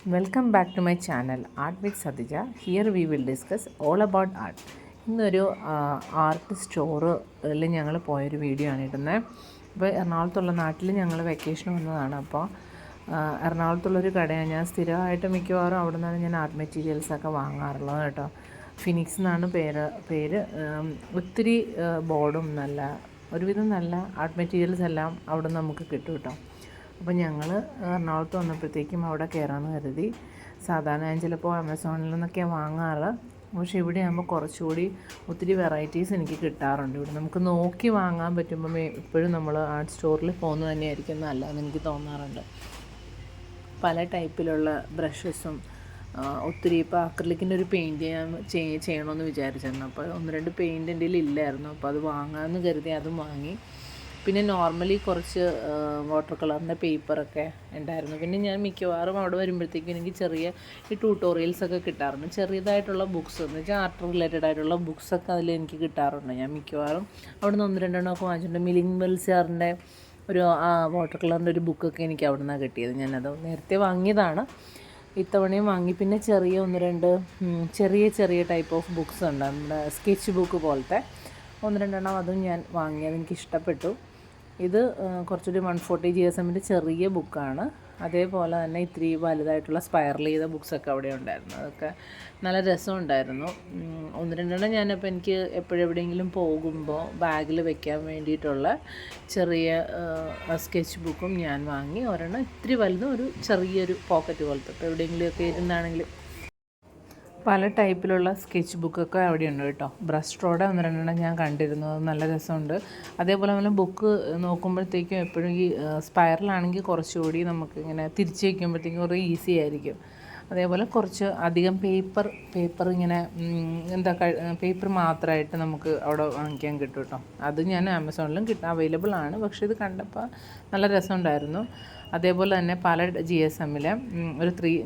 Welcome back to my channel art with Sathija. Here we will discuss all about art. ഇന്നൊരു art സ്റ്റോറിൽ ഞങ്ങൾ പോയൊരു video ആണ് ഇടുന്നത്. അപ്പോൾ എറണാകുളത്തുള്ള നാട്ടിൽ ഞങ്ങൾ വെക്കേഷൻ വന്നതാണ്. അപ്പോൾ എറണാകുളത്തുള്ളൊരു കടയാണ്. ഞാൻ സ്ഥിരമായിട്ട് മിക്കവാറും അവിടെ നിന്നാണ് ഞാൻ ആർട്ട് മെറ്റീരിയൽസൊക്കെ വാങ്ങാറുള്ളത് കേട്ടോ. ഫിനിക്സ് എന്നാണ് പേര്. ഒത്തിരി ബോർഡും ഒരുവിധം നല്ല ആർട്ട് മെറ്റീരിയൽസ് എല്ലാം അവിടെ നിന്ന് നമുക്ക് കിട്ടും കേട്ടോ. അപ്പോൾ ഞങ്ങൾ എറണാകുളത്ത് വന്നപ്പോഴത്തേക്കും അവിടെ കയറാമെന്ന് കരുതി. സാധാരണ ഞാൻ ചിലപ്പോൾ ആമസോണിൽ നിന്നൊക്കെയാണ് വാങ്ങാറ്. പക്ഷേ ഇവിടെ ആകുമ്പോൾ കുറച്ചുകൂടി ഒത്തിരി വെറൈറ്റീസ് എനിക്ക് കിട്ടാറുണ്ട്. ഇവിടെ നമുക്ക് നോക്കി വാങ്ങാൻ പറ്റുമ്പോൾ എപ്പോഴും നമ്മൾ ആർട്ട് സ്റ്റോറിൽ പോകുന്നത് തന്നെയായിരിക്കും നല്ലതെന്ന് എനിക്ക് തോന്നാറുണ്ട്. പല ടൈപ്പിലുള്ള ബ്രഷസും ഒത്തിരി ഇപ്പോൾ അക്രിലിക്കിൻ്റെ ഒരു പെയിൻറ്റ് ഞാൻ ചെയ്യണമെന്ന് വിചാരിച്ചിരുന്നു. അപ്പോൾ 1-2 പെയിൻറ്റ് എൻ്റെ ഇല്ലായിരുന്നു. അപ്പോൾ അത് വാങ്ങാമെന്ന് കരുതി അതും വാങ്ങി. പിന്നെ നോർമലി കുറച്ച് വാട്ടർ കളറിൻ്റെ പേപ്പറൊക്കെ ഉണ്ടായിരുന്നു. പിന്നെ ഞാൻ മിക്കവാറും അവിടെ വരുമ്പോഴത്തേക്കും എനിക്ക് ചെറിയ ഈ ട്യൂട്ടോറിയൽസൊക്കെ കിട്ടാറുണ്ട്. ചെറിയതായിട്ടുള്ള ബുക്സ് എന്ന് വെച്ചാൽ ആർട്ട് റിലേറ്റഡ് ആയിട്ടുള്ള ബുക്സൊക്കെ അതിൽ എനിക്ക് കിട്ടാറുണ്ട്. ഞാൻ മിക്കവാറും അവിടെ നിന്ന് 1-2 ഒക്കെ വാങ്ങിച്ചിട്ടുണ്ട്. മിലിംഗ് വെൽസാറിൻ്റെ ഒരു വാട്ടർ കളറിൻ്റെ ഒരു ബുക്കൊക്കെ എനിക്ക് അവിടെ നിന്നാണ് കിട്ടിയത്. ഞാനത് നേരത്തെ വാങ്ങിയതാണ്, ഇത്തവണയും വാങ്ങി. പിന്നെ ചെറിയ 1-2 ചെറിയ ടൈപ്പ് ഓഫ് ബുക്സ് ഉണ്ട്, നമ്മുടെ സ്കെച്ച് ബുക്ക് പോലത്തെ 1-2 അതും ഞാൻ വാങ്ങി. അതെനിക്ക് ഇഷ്ടപ്പെട്ടു. ഇത് കുറച്ചൊരു 140 GSMൻ്റെ ചെറിയ ബുക്കാണ്. അതേപോലെ തന്നെ ഇത്തിരി വലുതായിട്ടുള്ള സ്പൈറൽ ചെയ്ത ബുക്സൊക്കെ അവിടെ ഉണ്ടായിരുന്നു. അതൊക്കെ നല്ല രസമുണ്ടായിരുന്നു. 1-2 ഞാനിപ്പോൾ എനിക്ക് എപ്പോഴെവിടെയെങ്കിലും പോകുമ്പോൾ ബാഗിൽ വെക്കാൻ വേണ്ടിയിട്ടുള്ള ചെറിയ സ്കെച്ച് ബുക്കും ഞാൻ വാങ്ങി. ഒരെണ്ണം ഇത്തിരി വലുതും ഒരു ചെറിയൊരു പോക്കറ്റ് പോലത്തെ. ഇപ്പോൾ എവിടെയെങ്കിലുമൊക്കെ ഇരുന്നാണെങ്കിലും പല ടൈപ്പിലുള്ള സ്കെച്ച് ബുക്കൊക്കെ അവിടെയുണ്ട് കേട്ടോ. ബ്രഷ് സ്ട്രോയുടെ 1-2 ഞാൻ കണ്ടിരുന്നു. അത് നല്ല രസമുണ്ട്. അതേപോലെ തന്നെ ബുക്ക് നോക്കുമ്പോഴത്തേക്കും എപ്പോഴും ഈ സ്പൈറലാണെങ്കിൽ കുറച്ചുകൂടി നമുക്ക് ഇങ്ങനെ തിരിച്ച് വയ്ക്കുമ്പോഴത്തേക്കും കുറേ ഈസി ആയിരിക്കും. അതേപോലെ കുറച്ച് അധികം പേപ്പർ ഇങ്ങനെ പേപ്പർ മാത്രമായിട്ട് നമുക്ക് അവിടെ വാങ്ങിക്കാൻ കിട്ടും കേട്ടോ. അത് ഞാൻ ആമസോണിലും അവൈലബിൾ ആണ്. പക്ഷേ ഇത് കണ്ടപ്പോൾ നല്ല രസമുണ്ടായിരുന്നു. അതേപോലെ തന്നെ പല GSMൽ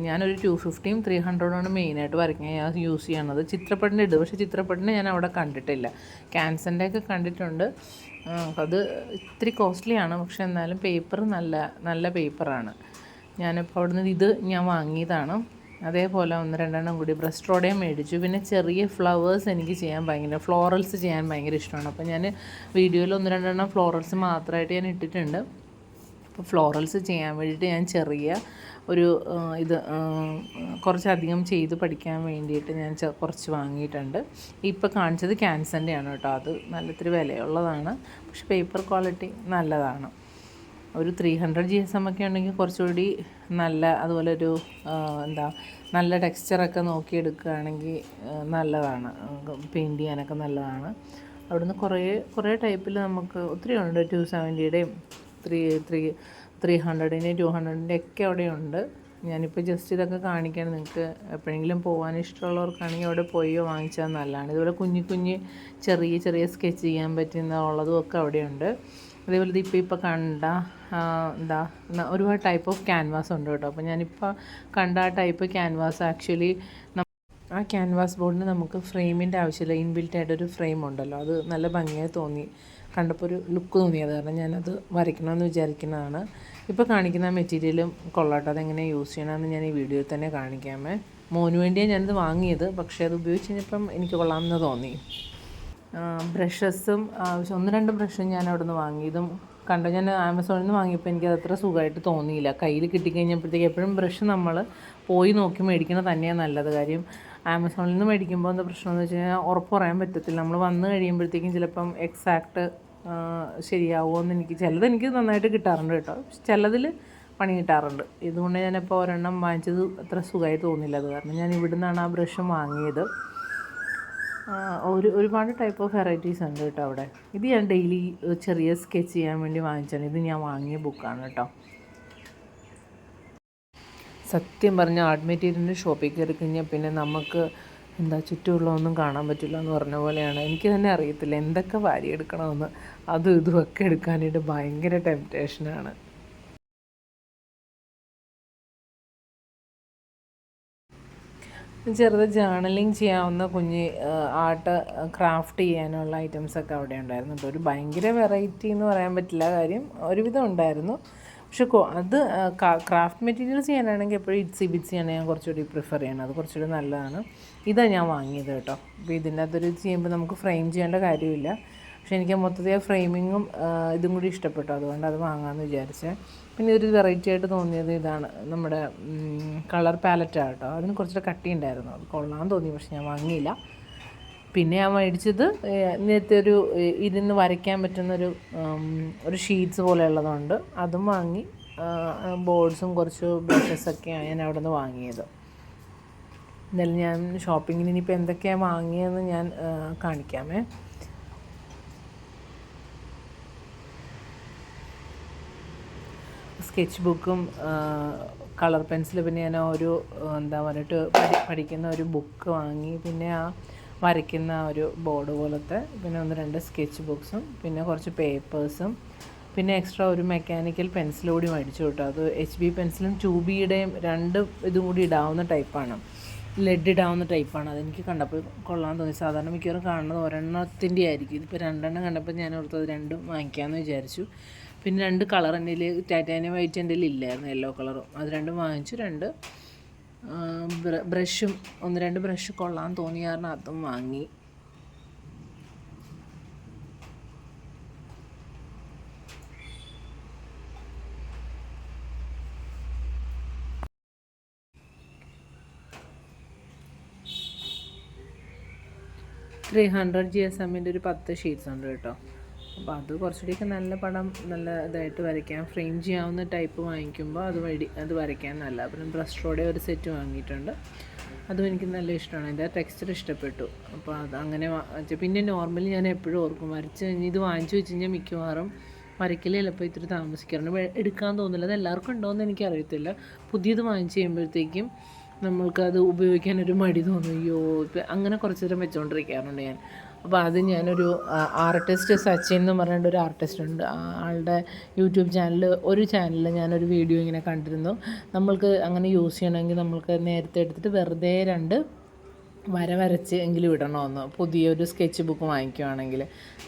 ഞാനൊരു 250-ഉം 300-ഉമാണ് മെയിനായിട്ട് വരയ്ക്കാൻ ഞാൻ യൂസ് ചെയ്യണത്. ചിത്രപ്പടിൻ്റെ ഉണ്ട്, പക്ഷേ ചിത്രപ്പടിനെ ഞാൻ അവിടെ കണ്ടിട്ടില്ല. ക്യാൻസറിൻ്റെയൊക്കെ കണ്ടിട്ടുണ്ട്. അത് ഇത്തിരി കോസ്റ്റ്ലിയാണ്, പക്ഷേ എന്നാലും പേപ്പർ നല്ല പേപ്പറാണ്. ഞാനിപ്പോൾ അവിടെ നിന്ന് ഇത് ഞാൻ വാങ്ങിയതാണ്. അതേപോലെ 1-2 കൂടി ബ്രഷ് സ്ട്രോയുടെയും മേടിച്ചു. പിന്നെ ചെറിയ ഫ്ലവേഴ്സ് എനിക്ക് ഫ്ലോറൽസ് ചെയ്യാൻ ഭയങ്കര ഇഷ്ടമാണ്. അപ്പോൾ ഞാൻ വീഡിയോയിൽ 1-2 ഫ്ലോറൽസ് മാത്രമായിട്ട് ഞാൻ ഇട്ടിട്ടുണ്ട്. അപ്പോൾ ഫ്ലോറൽസ് ചെയ്യാൻ വേണ്ടിയിട്ട് ഞാൻ ചെറിയ ഒരു കുറച്ചധികം ചെയ്ത് പഠിക്കാൻ വേണ്ടിയിട്ട് ഞാൻ കുറച്ച് വാങ്ങിയിട്ടുണ്ട്. ഇപ്പോൾ കാണിച്ചത് ക്യാൻസറിൻ്റെയാണ് കേട്ടോ. അത് ഇത്തിരി വിലയുള്ളതാണ്, പക്ഷേ പേപ്പർ ക്വാളിറ്റി നല്ലതാണ്. ഒരു 300 GSM ഒക്കെ ഉണ്ടെങ്കിൽ കുറച്ചുകൂടി അതുപോലെ ഒരു നല്ല ടെക്സ്ചറൊക്കെ നോക്കിയെടുക്കുകയാണെങ്കിൽ നല്ലതാണ്. പെയിൻറ്റ് ചെയ്യാനൊക്കെ നല്ലതാണ്. അവിടുന്ന് കുറേ ടൈപ്പിൽ നമുക്ക് ഒത്തിരി ഉണ്ട്. 270-യുടെയും 300-ൻ്റെയും 200-ൻ്റെ ഒക്കെ അവിടെയുണ്ട്. ഞാനിപ്പോൾ ജസ്റ്റ് ഇതൊക്കെ കാണിക്കാൻ. നിങ്ങൾക്ക് എപ്പോഴെങ്കിലും പോകാൻ ഇഷ്ടമുള്ളവർക്കാണെങ്കിൽ അവിടെ പോയി വാങ്ങിച്ചാൽ നല്ലതാണ്. ഇതുപോലെ കുഞ്ഞ് ചെറിയ സ്കെച്ച് ചെയ്യാൻ പറ്റുന്നതുള്ളതും ഒക്കെ അവിടെയുണ്ട്. അതേപോലെ ഇപ്പോൾ കണ്ട ഒരുപാട് ടൈപ്പ് ഓഫ് ക്യാൻവാസ് ഉണ്ട് കേട്ടോ. അപ്പോൾ ഞാനിപ്പോൾ കണ്ട ആ ടൈപ്പ് ക്യാൻവാസ് ആക്ച്വലി ആ ക്യാൻവാസ് ബോർഡിന് നമുക്ക് ഫ്രെയിമിൻ്റെ ആവശ്യമില്ല. ഇൻബിൽറ്റ് ആയിട്ടൊരു ഫ്രെയിം ഉണ്ടല്ലോ, അത് നല്ല ഭംഗിയായി തോന്നി. കണ്ടപ്പോൾ ഒരു ലുക്ക് തോന്നിയത് കാരണം ഞാനത് വരയ്ക്കണമെന്ന് വിചാരിക്കുന്നതാണ്. ഇപ്പോൾ കാണിക്കുന്ന മെറ്റീരിയലും കൊള്ളാട്ടോ. അതെങ്ങനെ യൂസ് ചെയ്യണമെന്ന് ഞാൻ ഈ വീഡിയോയിൽ തന്നെ കാണിക്കാമേ. മോന് വേണ്ടിയാണ് ഞാനത് വാങ്ങിയത്, പക്ഷേ അത് ഉപയോഗിച്ച് കഴിഞ്ഞപ്പം എനിക്ക് കൊള്ളാമെന്ന് തോന്നി. ബ്രഷസും 1-2 ബ്രഷും ഞാൻ അവിടെ നിന്ന് വാങ്ങിയതും കണ്ടു. ഞാൻ ആമസോണിൽ നിന്ന് വാങ്ങിയപ്പോൾ എനിക്കത് അത്ര സുഖമായിട്ട് തോന്നിയില്ല. കയ്യിൽ കിട്ടിക്കഴിഞ്ഞപ്പോഴത്തേക്ക് എപ്പോഴും ബ്രഷ് നമ്മൾ പോയി നോക്കി മേടിക്കുന്നത് തന്നെയാണ് നല്ലത്. കാര്യം ആമസോണിൽ നിന്ന് മേടിക്കുമ്പോൾ എന്താ പ്രശ്നമെന്ന് വെച്ച് കഴിഞ്ഞാൽ ഉറപ്പ് പറയാൻ പറ്റത്തില്ല. നമ്മൾ വന്ന് കഴിയുമ്പോഴത്തേക്കും ചിലപ്പം എക്സാക്റ്റ് ശരിയാവുമോ ചിലതെനിക്ക് നന്നായിട്ട് കിട്ടാറുണ്ട് കേട്ടോ. ചിലതിൽ പണി കിട്ടാറുണ്ട്. ഇതുകൊണ്ട് ഞാനിപ്പോൾ 1 വാങ്ങിച്ചത് അത്ര സുഖമായി തോന്നില്ല. അത് കാരണം ഞാൻ ഇവിടെ നിന്നാണ് ആ ബ്രഷ് വാങ്ങിയത്. ഒരുപാട് ടൈപ്പ് ഓഫ് വെറൈറ്റീസ് ഉണ്ട് കേട്ടോ അവിടെ. ഇത് ഞാൻ ഡെയിലി ചെറിയ സ്കെച്ച് ചെയ്യാൻ വേണ്ടി വാങ്ങിച്ചാണ്. ഇത് ഞാൻ വാങ്ങിയ ബുക്കാണ് കേട്ടോ. സത്യം പറഞ്ഞ ആർട്ട് മെറ്റീരിയലിൻ്റെ ഷോപ്പിൽ കയറി കഴിഞ്ഞാൽ പിന്നെ നമുക്ക് ചുറ്റുമുള്ളതൊന്നും കാണാൻ പറ്റില്ല എന്ന് പറഞ്ഞ പോലെയാണ്. എനിക്ക് തന്നെ അറിയത്തില്ല എന്തൊക്കെ വാരിയെടുക്കണമെന്ന്. അതും ഇതുമൊക്കെ എടുക്കാനായിട്ട് ഭയങ്കര ടെംപ്റ്റേഷനാണ്. ജേർണലിങ് ചെയ്യാവുന്ന ആർട്ട് ക്രാഫ്റ്റ് ചെയ്യാനുള്ള ഐറ്റംസൊക്കെ അവിടെ ഉണ്ടായിരുന്നു. അപ്പോൾ ഒരു ഭയങ്കര വെറൈറ്റി എന്ന് പറയാൻ പറ്റില്ല. കാര്യം ഒരുവിധം ഉണ്ടായിരുന്നു. പക്ഷെ അത് ക്രാഫ്റ്റ് മെറ്റീരിയൽസ് ചെയ്യാനാണെങ്കിൽ എപ്പോഴും ഇറ്റ്സി ബിറ്റ്സിയാണ് ഞാൻ കുറച്ചുകൂടി പ്രിഫർ ചെയ്യണം, അത് കുറച്ചുകൂടി നല്ലതാണ്. ഇതാണ് ഞാൻ വാങ്ങിയത് കേട്ടോ. അപ്പോൾ ഇതിൻ്റെ അകത്തൊരു ചെയ്യുമ്പോൾ നമുക്ക് ഫ്രെയിം ചെയ്യേണ്ട കാര്യമില്ല. പക്ഷേ എനിക്ക് മൊത്തത്തിൽ ഫ്രെയിമിങ്ങും ഇതും കൂടി ഇഷ്ടപ്പെട്ടു, അതുകൊണ്ട് അത് വാങ്ങാമെന്ന് വിചാരിച്ചത്. പിന്നെ ഒരു വെറൈറ്റി ആയിട്ട് തോന്നിയത് ഇതാണ്, നമ്മുടെ കളർ പാലറ്റാണ് കേട്ടോ. അതിന് കുറച്ചുകൂടെ കട്ടി ഉണ്ടായിരുന്നു, അത് കൊള്ളാൻ തോന്നി, പക്ഷെ ഞാൻ വാങ്ങിയില്ല. പിന്നെ ഞാൻ മേടിച്ചത് നേരത്തെ ഇരുന്ന് വരയ്ക്കാൻ പറ്റുന്നൊരു ഷീറ്റ്സ് പോലെ ഉള്ളതുകൊണ്ട് അതും വാങ്ങി. ബോർഡ്സും കുറച്ച് ബ്രഷസൊക്കെയാണ് ഞാൻ അവിടെ നിന്ന് വാങ്ങിയത്. എന്തായാലും ഞാൻ ഷോപ്പിങ്ങിന് ഇനിയിപ്പോൾ എന്തൊക്കെയാണ് വാങ്ങിയതെന്ന് ഞാൻ കാണിക്കാമേ. സ്കെച്ച് ബുക്കും കളർ പെൻസിൽ, പിന്നെ ഞാൻ എന്താ പറഞ്ഞിട്ട് പഠിക്കുന്ന ഒരു ബുക്ക് വാങ്ങി. പിന്നെ ആ വരയ്ക്കുന്ന ഒരു ബോർഡ് പോലത്തെ, പിന്നെ 1-2 സ്കെച്ച് ബുക്സും, പിന്നെ കുറച്ച് പേപ്പേഴ്സും, പിന്നെ എക്സ്ട്രാ ഒരു മെക്കാനിക്കൽ പെൻസിൽ കൂടി മേടിച്ചു കേട്ടോ. അത് HB പെൻസിലും 2Bയുടെയും 2 ഇതും കൂടി ഇടാവുന്ന ടൈപ്പാണ്, ലെഡ് ഇടാവുന്ന ടൈപ്പാണ്. അതെനിക്ക് കണ്ടപ്പോൾ കൊള്ളാൻ തോന്നി. സാധാരണ മിക്കവാറും കാണുന്നത് ഒരെണ്ണത്തിൻ്റെ ആയിരിക്കും, ഇതിപ്പോൾ 2 എണ്ണം കണ്ടപ്പോൾ ഞാൻ ഓർത്തത് 2 വാങ്ങിക്കാമെന്ന് വിചാരിച്ചു. പിന്നെ 2 കളർ എൻ്റെ ടൈറ്റാനിയം വൈറ്റ് എൻ്റെ ഇല്ലായിരുന്നു, യെല്ലോ കളറും, അത് 2 വാങ്ങിച്ചു. 2 ബ്രഷും 1-2 ബ്രഷ് കൊള്ളാൻ തോന്നിയ കാരണം അതും വാങ്ങി. GSMൻ്റെ ഒരു 10 ഷീറ്റ്സ് ഉണ്ട് കേട്ടോ. അപ്പോൾ അത് കുറച്ചുകൂടിയൊക്കെ നല്ല പടം നല്ല ഇതായിട്ട് വരയ്ക്കാൻ, ഫ്രെയിം ചെയ്യാവുന്ന ടൈപ്പ് വാങ്ങിക്കുമ്പോൾ അത് വരയ്ക്കാൻ നല്ല. പിന്നെ ബ്രഷോടെ ഒരു സെറ്റ് വാങ്ങിയിട്ടുണ്ട്, അതും എനിക്ക് നല്ല ഇഷ്ടമാണ്. അതിൻ്റെ ടെക്സ്ചർ ഇഷ്ടപ്പെട്ടു. അപ്പോൾ അത് അങ്ങനെ പിന്നെ നോർമലി ഞാൻ എപ്പോഴും ഓർക്കും, വരച്ച് കഴിഞ്ഞ് ഇത് വാങ്ങിച്ചു വെച്ച് കഴിഞ്ഞാൽ മിക്കവാറും വരയ്ക്കൽ ചിലപ്പോൾ ഇത്തിരി താമസിക്കാറുണ്ട്, എടുക്കാൻ തോന്നില്ല. അത് എല്ലാവർക്കും ഉണ്ടോയെന്ന് എനിക്കറിയത്തില്ല. പുതിയത് വാങ്ങിച്ച് കഴിയുമ്പോഴത്തേക്കും നമ്മൾക്കത് ഉപയോഗിക്കാനൊരു മടി തോന്നും. അയ്യോ, ഇപ്പം അങ്ങനെ കുറച്ച് നേരം വെച്ചുകൊണ്ടിരിക്കാറുണ്ട് ഞാൻ. അപ്പോൾ അത് ഞാനൊരു ആർട്ടിസ്റ്റ് സച്ചിൻ എന്ന് പറഞ്ഞിട്ട് ഒരു ആർട്ടിസ്റ്റ് ഉണ്ട്, ആളുടെ യൂട്യൂബ് ഒരു ചാനലിൽ ഞാനൊരു വീഡിയോ ഇങ്ങനെ കണ്ടിരുന്നു. നമ്മൾക്ക് അങ്ങനെ യൂസ് ചെയ്യണമെങ്കിൽ നമ്മൾക്ക് നേരത്തെ എടുത്തിട്ട് വെറുതെ 2 വരച്ച് എങ്കിലും ഇടണമെന്ന്, പുതിയൊരു സ്കെച്ച് ബുക്ക് വാങ്ങിക്കുകയാണെങ്കിൽ.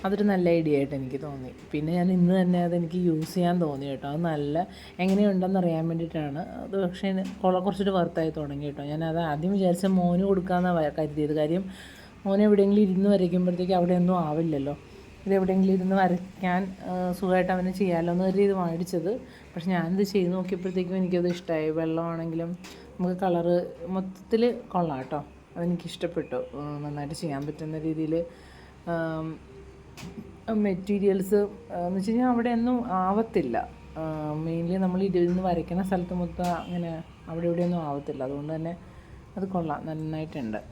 അതൊരു നല്ല ഐഡിയ ആയിട്ട് എനിക്ക് തോന്നി. പിന്നെ ഞാൻ ഇന്ന് തന്നെ അതെനിക്ക് യൂസ് ചെയ്യാൻ തോന്നി കേട്ടോ. അത് നല്ല എങ്ങനെയുണ്ടെന്ന് അറിയാൻ വേണ്ടിയിട്ടാണ് അത്. പക്ഷേ കുറച്ചൊരു വർത്തായി തുടങ്ങി കേട്ടോ. ഞാനത് ആദ്യം വിചാരിച്ച മോന് കൊടുക്കാമെന്നാണ് കരുതിയത്. കാര്യം മോനെ എവിടെയെങ്കിലും ഇരുന്ന് വരയ്ക്കുമ്പോഴത്തേക്ക് അവിടെയൊന്നും ആവില്ലല്ലോ. ഇതെവിടെയെങ്കിലും ഇരുന്ന് വരയ്ക്കാൻ സുഖമായിട്ട് അവന് ചെയ്യാമല്ലോ എന്ന് കരുതി ഇത് മേടിച്ചത്. പക്ഷെ ഞാനിത് ചെയ്ത് നോക്കിയപ്പോഴത്തേക്കും എനിക്കത് ഇഷ്ടമായി. വെള്ളമാണെങ്കിലും നമുക്ക് കളറ് മൊത്തത്തിൽ കൊള്ളാം കേട്ടോ. അതെനിക്കിഷ്ടപ്പെട്ടു. നന്നായിട്ട് ചെയ്യാൻ പറ്റുന്ന രീതിയിൽ മെറ്റീരിയൽസ് എന്ന് വെച്ച് കഴിഞ്ഞാൽ അവിടെയൊന്നും ആവത്തില്ല. മെയിൻലി നമ്മൾ ഇരുന്ന് വരയ്ക്കുന്ന സ്ഥലത്ത് മൊത്തം അങ്ങനെ അവിടെ ഇവിടെയൊന്നും ആവത്തില്ല. അതുകൊണ്ട് തന്നെ അത് കൊള്ളാം, നന്നായിട്ടുണ്ട്.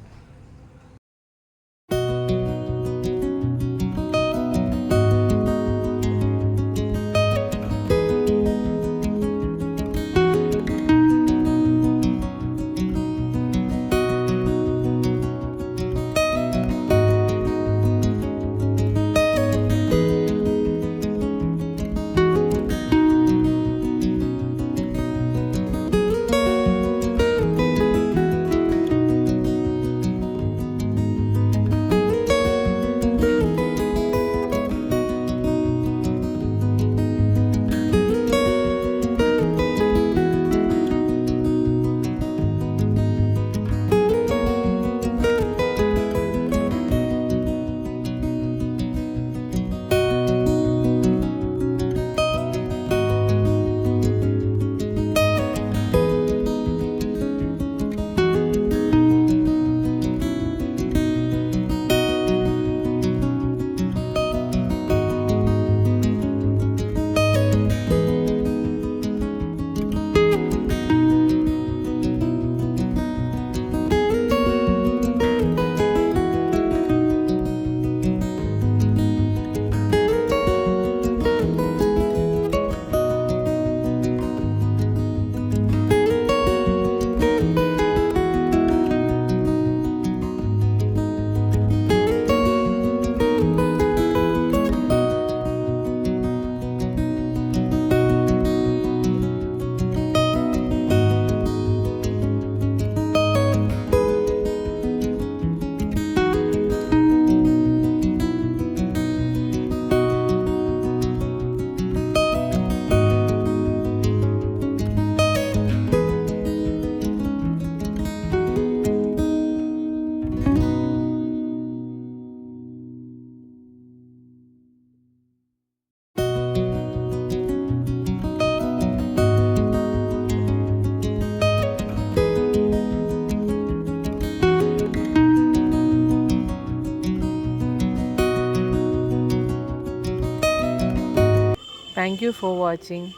Thank you for watching.